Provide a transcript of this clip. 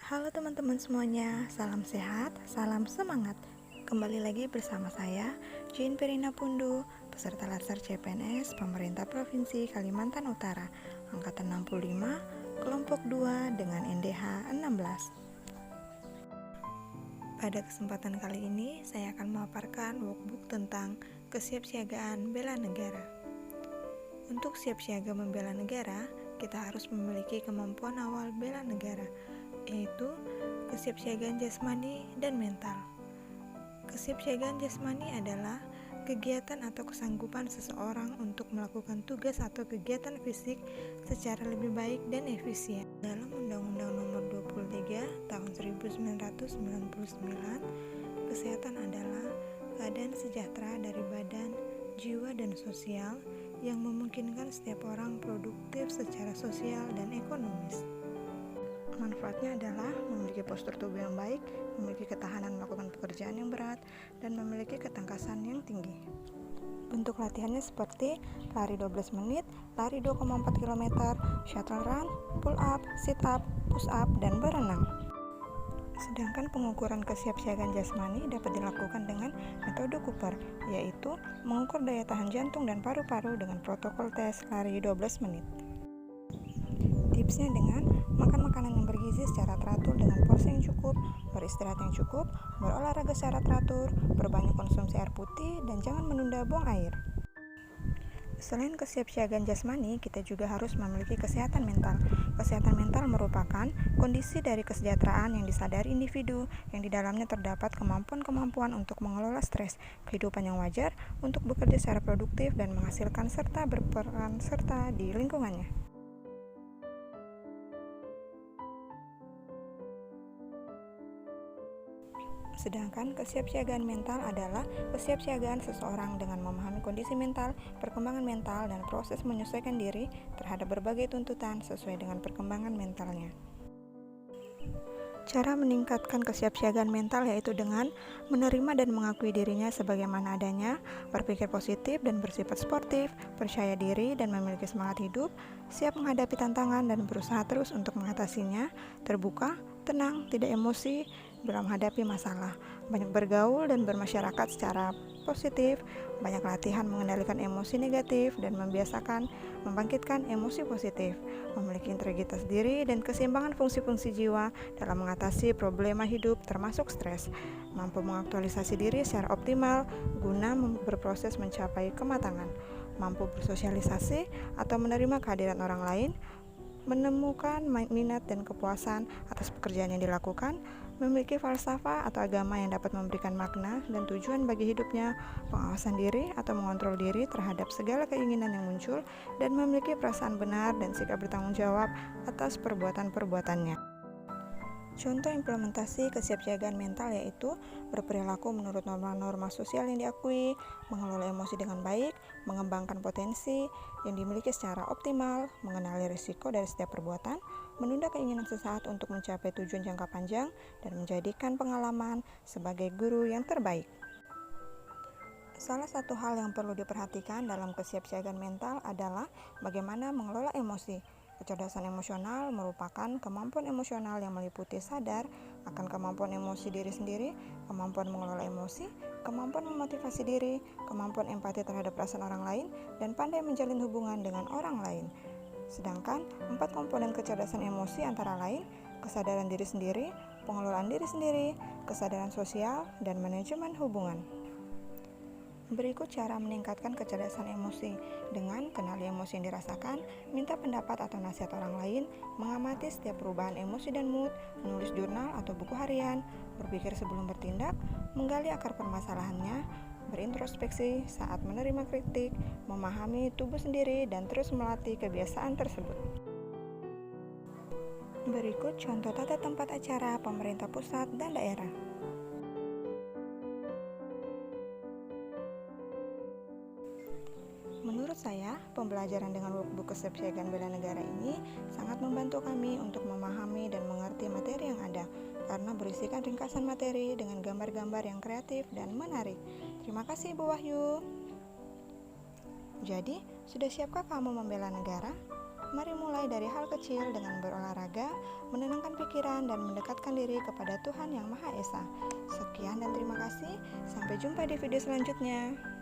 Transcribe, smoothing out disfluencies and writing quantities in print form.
Halo teman-teman semuanya, salam sehat, salam semangat. Kembali lagi bersama saya, Jin Perina Pundu, peserta Latsar CPNS Pemerintah Provinsi Kalimantan Utara, angkatan 65, kelompok 2 dengan NDH 16. Pada kesempatan kali ini, saya akan memaparkan workbook tentang kesiapsiagaan bela negara. Untuk siap siaga membela negara, kita harus memiliki kemampuan awal bela negara, yaitu kesiapsiagaan jasmani dan mental. Kesiapsiagaan jasmani adalah kegiatan atau kesanggupan seseorang untuk melakukan tugas atau kegiatan fisik secara lebih baik dan efisien. Dalam Undang-Undang Nomor 23 Tahun 1999, kesehatan adalah keadaan sejahtera dari badan, jiwa, dan sosial yang memungkinkan setiap orang produktif secara sosial dan ekonomis. Manfaatnya adalah memiliki postur tubuh yang baik, memiliki ketahanan melakukan pekerjaan yang berat, dan memiliki ketangkasan yang tinggi. Bentuk latihannya seperti lari 12 menit, lari 2,4 km, shuttle run, pull up, sit up, push up, dan berenang. Sedangkan pengukuran kesiapsiagaan jasmani dapat dilakukan dengan metode Cooper, yaitu mengukur daya tahan jantung dan paru-paru dengan protokol tes lari 12 menit. Tipsnya dengan makan makanan yang bergizi secara teratur dengan porsi yang cukup, beristirahat yang cukup, berolahraga secara teratur, perbanyak konsumsi air putih, dan jangan menunda buang air. Selain kesiapsiagaan jasmani, kita juga harus memiliki kesehatan mental. Kesehatan mental merupakan kondisi dari kesejahteraan yang disadari individu, yang di dalamnya terdapat kemampuan-kemampuan untuk mengelola stres, kehidupan yang wajar, untuk bekerja secara produktif dan menghasilkan serta berperan serta di lingkungannya. Sedangkan kesiapsiagaan mental adalah kesiapsiagaan seseorang dengan memahami kondisi mental, perkembangan mental, dan proses menyesuaikan diri terhadap berbagai tuntutan sesuai dengan perkembangan mentalnya. Cara meningkatkan kesiapsiagaan mental yaitu dengan menerima dan mengakui dirinya sebagaimana adanya, berpikir positif dan bersifat sportif, percaya diri dan memiliki semangat hidup, siap menghadapi tantangan dan berusaha terus untuk mengatasinya, terbuka, tenang, tidak emosi dalam menghadapi masalah, banyak bergaul dan bermasyarakat secara positif, banyak latihan mengendalikan emosi negatif dan membiasakan membangkitkan emosi positif, memiliki integritas diri dan keseimbangan fungsi-fungsi jiwa dalam mengatasi problema hidup termasuk stres, mampu mengaktualisasi diri secara optimal guna berproses mencapai kematangan, mampu bersosialisasi atau menerima kehadiran orang lain, menemukan minat dan kepuasan atas pekerjaan yang dilakukan, memiliki falsafah atau agama yang dapat memberikan makna dan tujuan bagi hidupnya, pengawasan diri atau mengontrol diri terhadap segala keinginan yang muncul, dan memiliki perasaan benar dan sikap bertanggung jawab atas perbuatan-perbuatannya. Contoh implementasi kesiapsiagaan mental yaitu berperilaku menurut norma-norma sosial yang diakui, mengelola emosi dengan baik, mengembangkan potensi yang dimiliki secara optimal, mengenali risiko dari setiap perbuatan, menunda keinginan sesaat untuk mencapai tujuan jangka panjang, dan menjadikan pengalaman sebagai guru yang terbaik. Salah satu hal yang perlu diperhatikan dalam kesiapsiagaan mental adalah bagaimana mengelola emosi. Kecerdasan emosional merupakan kemampuan emosional yang meliputi sadar akan kemampuan emosi diri sendiri, kemampuan mengelola emosi, kemampuan memotivasi diri, kemampuan empati terhadap perasaan orang lain, dan pandai menjalin hubungan dengan orang lain. Sedangkan 4 komponen kecerdasan emosi antara lain kesadaran diri sendiri, pengelolaan diri sendiri, kesadaran sosial, dan manajemen hubungan. Berikut cara meningkatkan kecerdasan emosi dengan kenali emosi yang dirasakan, minta pendapat atau nasihat orang lain, mengamati setiap perubahan emosi dan mood, menulis jurnal atau buku harian, berpikir sebelum bertindak, menggali akar permasalahannya, berintrospeksi saat menerima kritik, memahami tubuh sendiri, dan terus melatih kebiasaan tersebut. Berikut contoh tata tempat acara pemerintah pusat dan daerah. Menurut saya, pembelajaran dengan workbook kesiapsiagaan bela negara ini sangat membantu kami untuk memahami dan mengerti materi yang ada, karena berisikan ringkasan materi dengan gambar-gambar yang kreatif dan menarik. Terima kasih Ibu Wahyu. Jadi, sudah siapkah kamu membela negara? Mari mulai dari hal kecil dengan berolahraga, menenangkan pikiran, dan mendekatkan diri kepada Tuhan Yang Maha Esa. Sekian dan terima kasih. Sampai jumpa di video selanjutnya.